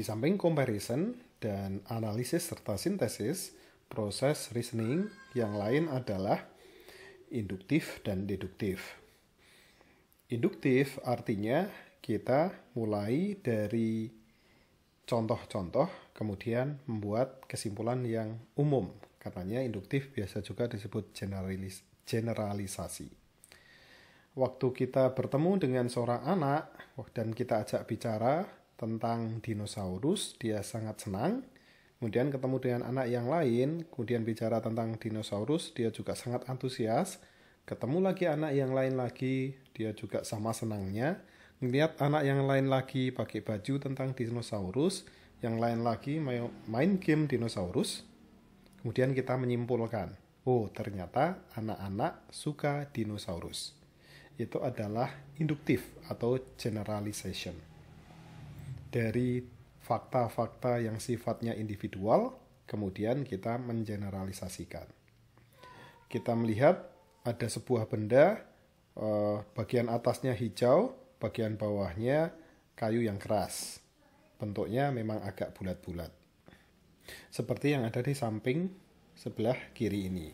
Di samping comparison dan analisis serta sintesis, proses reasoning yang lain adalah induktif dan deduktif. Induktif artinya kita mulai dari contoh-contoh, kemudian membuat kesimpulan yang umum. Karenanya induktif biasa juga disebut generalisasi. Waktu kita bertemu dengan seorang anak dan kita ajak bicara tentang dinosaurus, dia sangat senang. Kemudian ketemu dengan anak yang lain, kemudian bicara tentang dinosaurus, dia juga sangat antusias. Ketemu lagi anak yang lain lagi, dia juga sama senangnya. Melihat anak yang lain lagi pakai baju tentang dinosaurus, yang lain lagi main game dinosaurus. Kemudian kita menyimpulkan, oh ternyata anak-anak suka dinosaurus. Itu adalah induktif atau generalization. Dari fakta-fakta yang sifatnya individual, kemudian kita mengeneralisasikan. Kita melihat ada sebuah benda, bagian atasnya hijau, bagian bawahnya kayu yang keras. Bentuknya memang agak bulat-bulat. Seperti yang ada di samping sebelah kiri ini.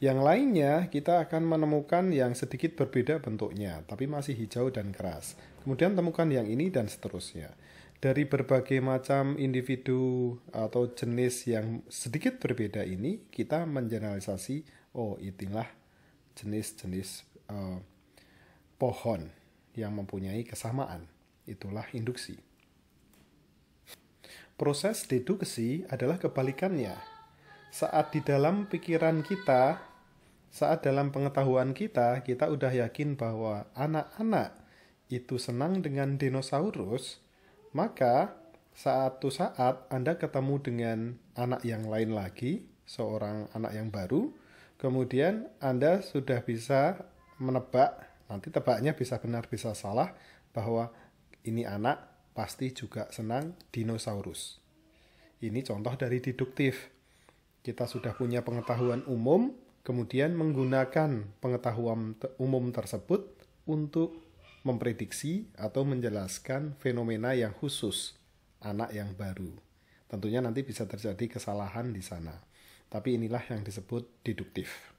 Yang lainnya kita akan menemukan yang sedikit berbeda bentuknya, tapi masih hijau dan keras. Kemudian temukan yang ini dan seterusnya. Dari berbagai macam individu atau jenis yang sedikit berbeda ini, kita mengeneralisasi, oh inilah jenis-jenis pohon yang mempunyai kesamaan. Itulah induksi. Proses deduksi adalah kebalikannya. Saat di dalam pikiran kita, saat dalam pengetahuan kita udah yakin bahwa anak-anak itu senang dengan dinosaurus, maka suatu saat Anda ketemu dengan anak yang lain lagi, seorang anak yang baru, kemudian Anda sudah bisa menebak, nanti tebaknya bisa benar bisa salah, bahwa ini anak pasti juga senang dinosaurus. Ini contoh dari deduktif. Kita sudah punya pengetahuan umum, kemudian menggunakan pengetahuan umum tersebut untuk memprediksi atau menjelaskan fenomena yang khusus anak yang baru. Tentunya nanti bisa terjadi kesalahan di sana. Tapi inilah yang disebut deduktif.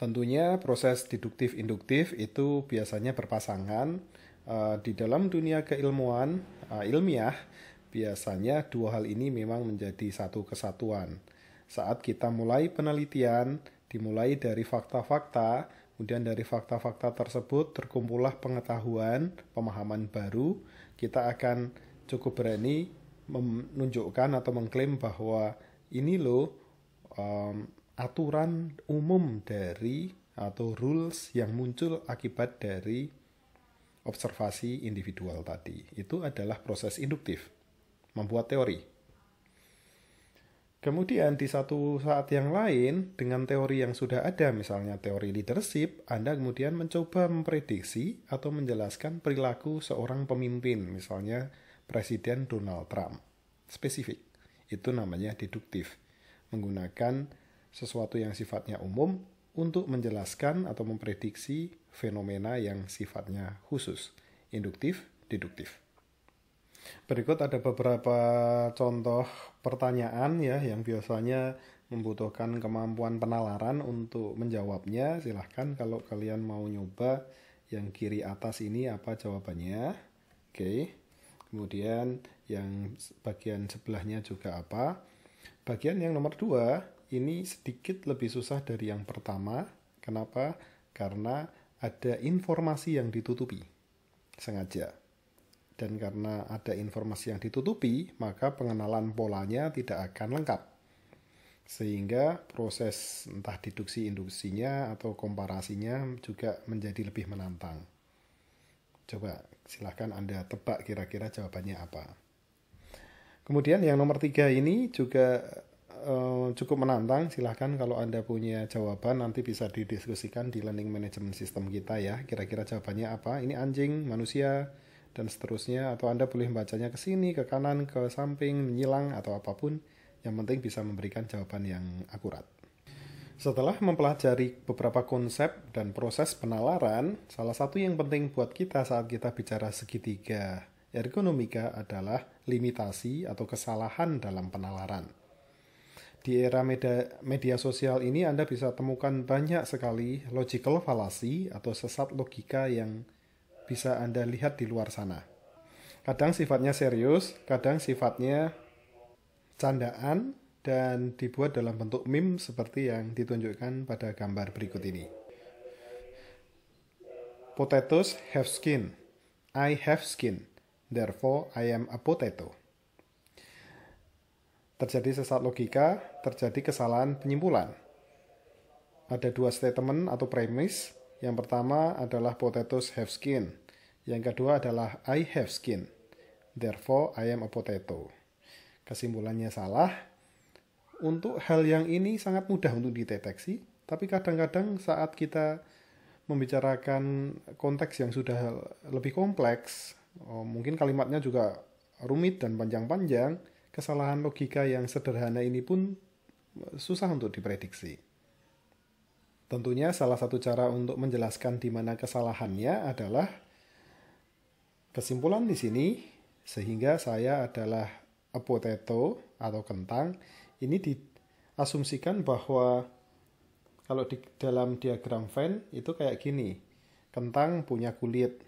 Tentunya proses deduktif-induktif itu biasanya berpasangan. Di dalam dunia keilmuan ilmiah, biasanya dua hal ini memang menjadi satu kesatuan. Saat kita mulai penelitian, dimulai dari fakta-fakta, kemudian dari fakta-fakta tersebut terkumpullah pengetahuan, pemahaman baru, kita akan cukup berani menunjukkan atau mengklaim bahwa ini loh aturan umum dari atau rules yang muncul akibat dari observasi individual tadi. Itu adalah proses induktif, membuat teori. Kemudian di satu saat yang lain, dengan teori yang sudah ada, misalnya teori leadership, Anda kemudian mencoba memprediksi atau menjelaskan perilaku seorang pemimpin, misalnya Presiden Donald Trump. Spesifik. Itu namanya deduktif. Menggunakan sesuatu yang sifatnya umum untuk menjelaskan atau memprediksi fenomena yang sifatnya khusus. Induktif, deduktif. Berikut ada beberapa contoh pertanyaan ya yang biasanya membutuhkan kemampuan penalaran untuk menjawabnya. Silahkan kalau kalian mau nyoba yang kiri atas ini apa jawabannya. Oke. Kemudian yang bagian sebelahnya juga apa. Bagian yang nomor 2 ini sedikit lebih susah dari yang pertama. Kenapa? Karena ada informasi yang ditutupi. Sengaja. Dan karena ada informasi yang ditutupi, maka pengenalan polanya tidak akan lengkap. Sehingga proses entah deduksi-induksinya atau komparasinya juga menjadi lebih menantang. Coba silahkan Anda tebak kira-kira jawabannya apa. Kemudian yang nomor 3 ini juga cukup menantang. Silahkan kalau Anda punya jawaban nanti bisa didiskusikan di learning management system kita ya. Kira-kira jawabannya apa? Ini anjing, manusia, dan seterusnya, atau Anda boleh membacanya ke sini, ke kanan, ke samping, menyilang, atau apapun, yang penting bisa memberikan jawaban yang akurat. Setelah mempelajari beberapa konsep dan proses penalaran, salah satu yang penting buat kita saat kita bicara segitiga ergonomika adalah limitasi atau kesalahan dalam penalaran. Di era media sosial ini Anda bisa temukan banyak sekali logical fallacy atau sesat logika yang bisa Anda lihat di luar sana. Kadang sifatnya serius, kadang sifatnya candaan, dan dibuat dalam bentuk meme seperti yang ditunjukkan pada gambar berikut ini. Potatoes have skin. I have skin. Therefore, I am a potato. Terjadi sesat logika, terjadi kesalahan penyimpulan. Ada dua statement atau premise. Yang pertama adalah potatoes have skin. Yang kedua adalah I have skin. Therefore, I am a potato. Kesimpulannya salah. Untuk hal yang ini sangat mudah untuk dideteksi, tapi kadang-kadang saat kita membicarakan konteks yang sudah lebih kompleks, mungkin kalimatnya juga rumit dan panjang-panjang, kesalahan logika yang sederhana ini pun susah untuk diprediksi. Tentunya salah satu cara untuk menjelaskan di mana kesalahannya adalah kesimpulan di sini, sehingga saya adalah a potato atau kentang. Ini diasumsikan bahwa kalau di dalam diagram Venn itu kayak gini. Kentang punya kulit,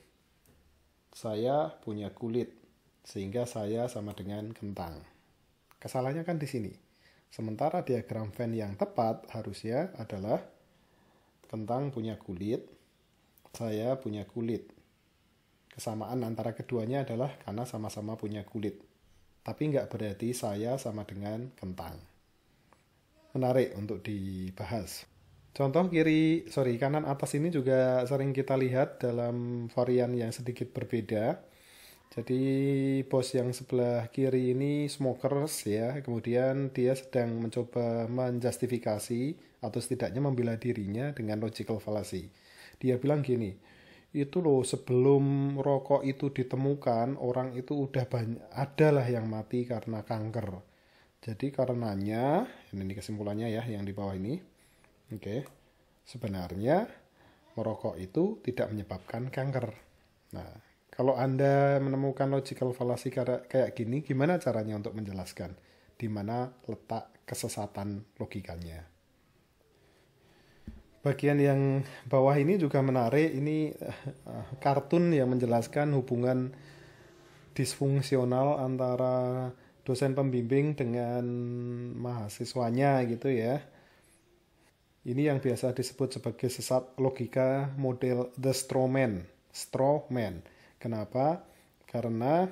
saya punya kulit, sehingga saya sama dengan kentang. Kesalahannya kan di sini. Sementara diagram Venn yang tepat harusnya adalah kentang punya kulit, saya punya kulit. Kesamaan antara keduanya adalah karena sama-sama punya kulit. Tapi nggak berarti saya sama dengan kentang. Menarik untuk dibahas. Contoh kanan atas ini juga sering kita lihat dalam varian yang sedikit berbeda. Jadi bos yang sebelah kiri ini smokers ya, kemudian dia sedang mencoba menjustifikasi atau setidaknya membela dirinya dengan logical fallacy. Dia bilang gini, itu loh sebelum rokok itu ditemukan, orang itu udah adalah yang mati karena kanker. Jadi karenanya, ini kesimpulannya ya yang di bawah ini. Oke. Sebenarnya merokok itu tidak menyebabkan kanker. Nah, kalau Anda menemukan logical fallacy kayak gini, gimana caranya untuk menjelaskan di mana letak kesesatan logikanya? Bagian yang bawah ini juga menarik. Ini kartun yang menjelaskan hubungan disfungsional antara dosen pembimbing dengan mahasiswanya gitu ya. Ini yang biasa disebut sebagai sesat logika model the straw man. Kenapa? Karena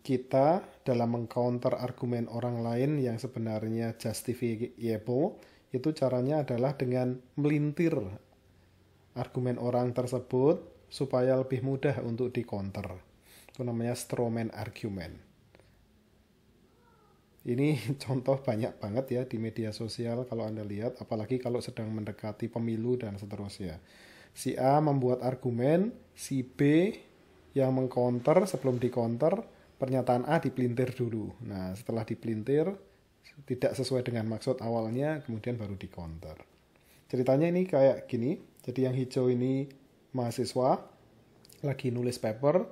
kita dalam mengcounter argumen orang lain yang sebenarnya justifiable, itu caranya adalah dengan melintir argumen orang tersebut supaya lebih mudah untuk di-counter. Itu namanya straw man argument. Ini contoh banyak banget ya di media sosial kalau Anda lihat, apalagi kalau sedang mendekati pemilu dan seterusnya. Si A membuat argumen, si B yang mengcounter, sebelum di-counter, pernyataan A dipelintir dulu. Nah, setelah dipelintir, tidak sesuai dengan maksud awalnya, kemudian baru di-counter. Ceritanya ini kayak gini, jadi yang hijau ini mahasiswa, lagi nulis paper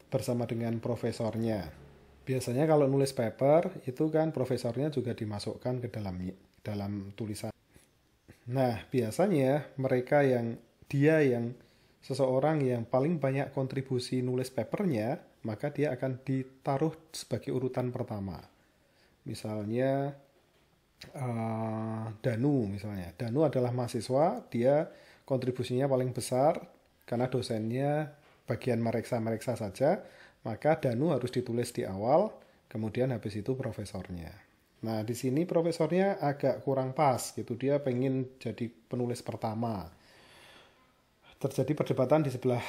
bersama dengan profesornya. Biasanya kalau nulis paper, itu kan profesornya juga dimasukkan ke dalam tulisan. Nah, biasanya seseorang yang paling banyak kontribusi nulis papernya, maka dia akan ditaruh sebagai urutan pertama. Misalnya Danu misalnya. Danu adalah mahasiswa, dia kontribusinya paling besar karena dosennya bagian meriksa-meriksa saja, maka Danu harus ditulis di awal, kemudian habis itu profesornya. Nah, di sini profesornya agak kurang pas gitu, dia pengen jadi penulis pertama. Terjadi perdebatan di sebelah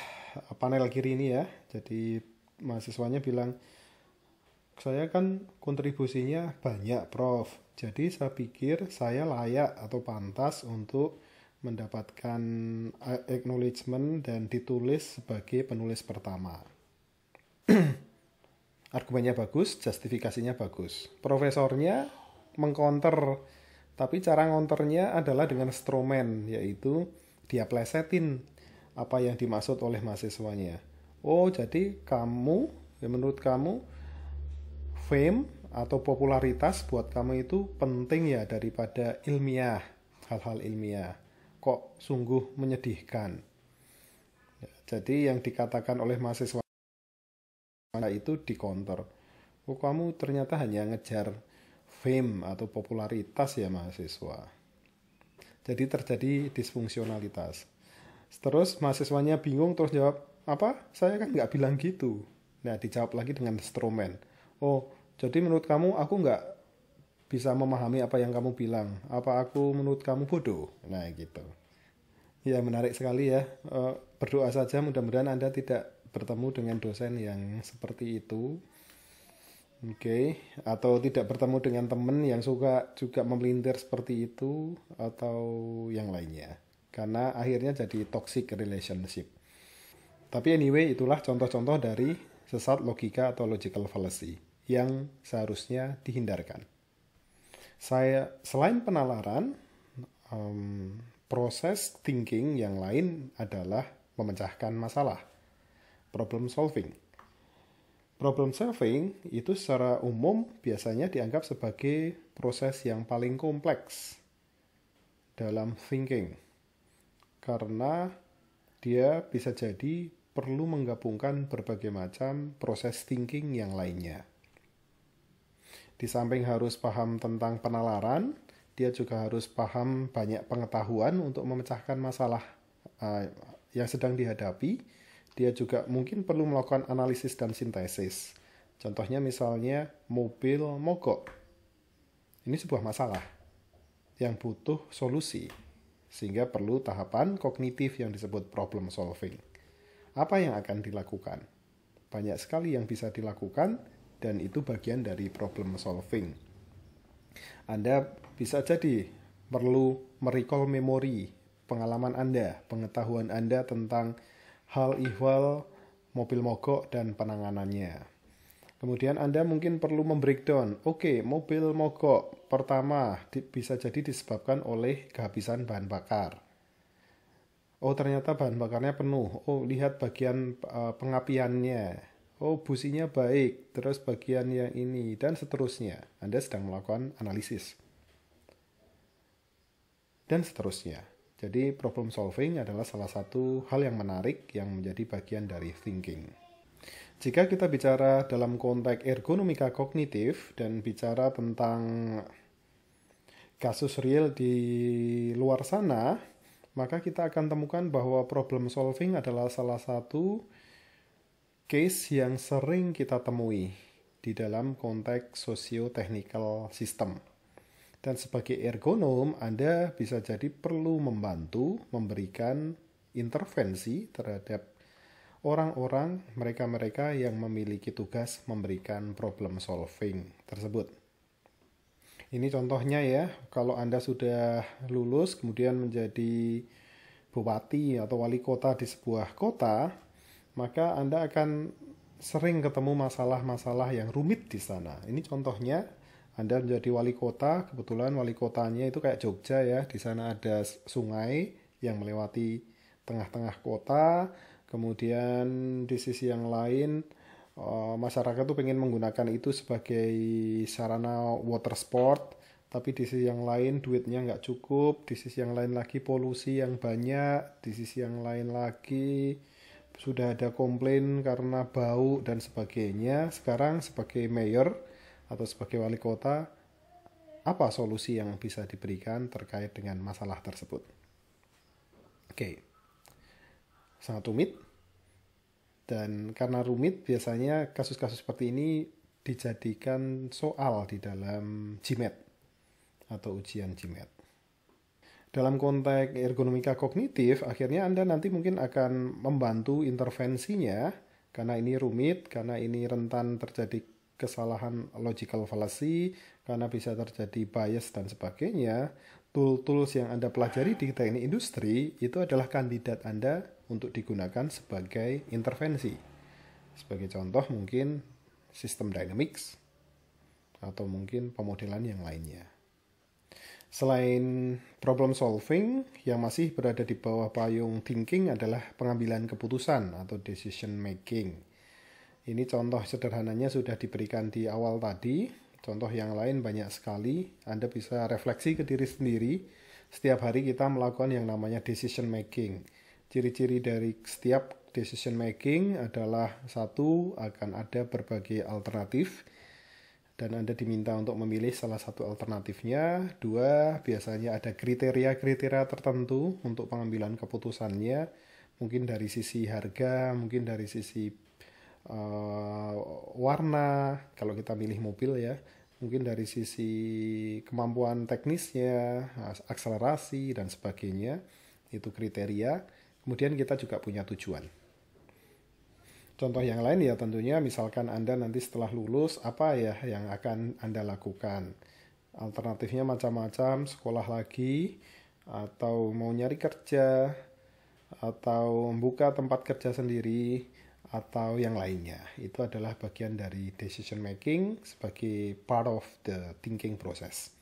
panel kiri ini ya. Jadi mahasiswanya bilang, saya kan kontribusinya banyak, Prof. Jadi saya pikir saya layak atau pantas untuk mendapatkan acknowledgement dan ditulis sebagai penulis pertama. Argumennya bagus, justifikasinya bagus. Profesornya mengcounter, tapi cara ngonternya adalah dengan straw man, yaitu dia plesetin apa yang dimaksud oleh mahasiswanya. Oh, jadi menurut kamu fame atau popularitas buat kamu itu penting ya daripada ilmiah, hal-hal ilmiah. Kok sungguh menyedihkan. Jadi yang dikatakan oleh mahasiswa itu di counter. Oh, kamu ternyata hanya ngejar fame atau popularitas ya mahasiswa. Jadi terjadi disfungsionalitas. Terus mahasiswanya bingung terus jawab, apa? Saya kan nggak bilang gitu. Nah, dijawab lagi dengan stroman. Oh, jadi menurut kamu aku nggak bisa memahami apa yang kamu bilang. Apa aku menurut kamu bodoh? Nah, gitu. Ya, menarik sekali ya. Berdoa saja mudah-mudahan Anda tidak bertemu dengan dosen yang seperti itu. Oke, atau tidak bertemu dengan teman yang suka juga memelintir seperti itu atau yang lainnya. Karena akhirnya jadi toxic relationship. Tapi anyway, itulah contoh-contoh dari sesat logika atau logical fallacy yang seharusnya dihindarkan. Selain penalaran, proses thinking yang lain adalah memecahkan masalah, problem solving. Problem solving itu secara umum biasanya dianggap sebagai proses yang paling kompleks dalam thinking. Karena dia bisa jadi perlu menggabungkan berbagai macam proses thinking yang lainnya. Di samping harus paham tentang penalaran, dia juga harus paham banyak pengetahuan untuk memecahkan masalah yang sedang dihadapi. Dia juga mungkin perlu melakukan analisis dan sintesis. Contohnya misalnya mobil mogok. Ini sebuah masalah yang butuh solusi. Sehingga perlu tahapan kognitif yang disebut problem solving. Apa yang akan dilakukan? Banyak sekali yang bisa dilakukan dan itu bagian dari problem solving. Anda bisa jadi perlu merecall memori pengalaman Anda, pengetahuan Anda tentang hal ihwal mobil mogok dan penanganannya. Kemudian Anda mungkin perlu membreakdown. Oke, mobil mogok pertama bisa jadi disebabkan oleh kehabisan bahan bakar. Oh, ternyata bahan bakarnya penuh. Oh, lihat bagian pengapiannya. Oh, businya baik. Terus bagian yang ini dan seterusnya. Anda sedang melakukan analisis. Dan seterusnya. Jadi problem solving adalah salah satu hal yang menarik yang menjadi bagian dari thinking. Jika kita bicara dalam konteks ergonomika kognitif dan bicara tentang kasus real di luar sana, maka kita akan temukan bahwa problem solving adalah salah satu case yang sering kita temui di dalam konteks socio-technical system. Dan sebagai ergonom, Anda bisa jadi perlu membantu memberikan intervensi terhadap orang-orang, mereka-mereka yang memiliki tugas memberikan problem solving tersebut. Ini contohnya ya, kalau Anda sudah lulus kemudian menjadi bupati atau wali kota di sebuah kota, maka Anda akan sering ketemu masalah-masalah yang rumit di sana. Ini contohnya. Anda menjadi wali kota, kebetulan wali kotanya itu kayak Jogja ya, di sana ada sungai yang melewati tengah-tengah kota, kemudian di sisi yang lain masyarakat tuh pengen menggunakan itu sebagai sarana water sport, tapi di sisi yang lain duitnya nggak cukup, di sisi yang lain lagi polusi yang banyak, di sisi yang lain lagi sudah ada komplain karena bau dan sebagainya. Sekarang sebagai mayor atau sebagai wali kota, apa solusi yang bisa diberikan terkait dengan masalah tersebut? Oke, sangat rumit. Dan karena rumit, biasanya kasus-kasus seperti ini dijadikan soal di dalam GMAT atau ujian GMAT. Dalam konteks ergonomika kognitif, akhirnya Anda nanti mungkin akan membantu intervensinya, karena ini rumit, karena ini rentan terjadi kesalahan logical fallacy, karena bisa terjadi bias dan sebagainya. Tools yang Anda pelajari di teknik industri itu adalah kandidat Anda untuk digunakan sebagai intervensi. Sebagai contoh mungkin sistem dynamics atau mungkin pemodelan yang lainnya. Selain problem solving, yang masih berada di bawah payung thinking adalah pengambilan keputusan atau decision making. Ini contoh sederhananya sudah diberikan di awal tadi. Contoh yang lain banyak sekali. Anda bisa refleksi ke diri sendiri. Setiap hari kita melakukan yang namanya decision making. Ciri-ciri dari setiap decision making adalah satu, akan ada berbagai alternatif dan Anda diminta untuk memilih salah satu alternatifnya. Dua, biasanya ada kriteria-kriteria tertentu untuk pengambilan keputusannya. Mungkin dari sisi harga, mungkin dari sisi warna, kalau kita milih mobil ya. Mungkin dari sisi kemampuan teknisnya, akselerasi, dan sebagainya. Itu kriteria. Kemudian kita juga punya tujuan. Contoh yang lain ya tentunya misalkan Anda nanti setelah lulus apa ya yang akan Anda lakukan. Alternatifnya macam-macam, sekolah lagi, atau mau nyari kerja, atau membuka tempat kerja sendiri, atau yang lainnya. Itu adalah bagian dari decision making sebagai part of the thinking process.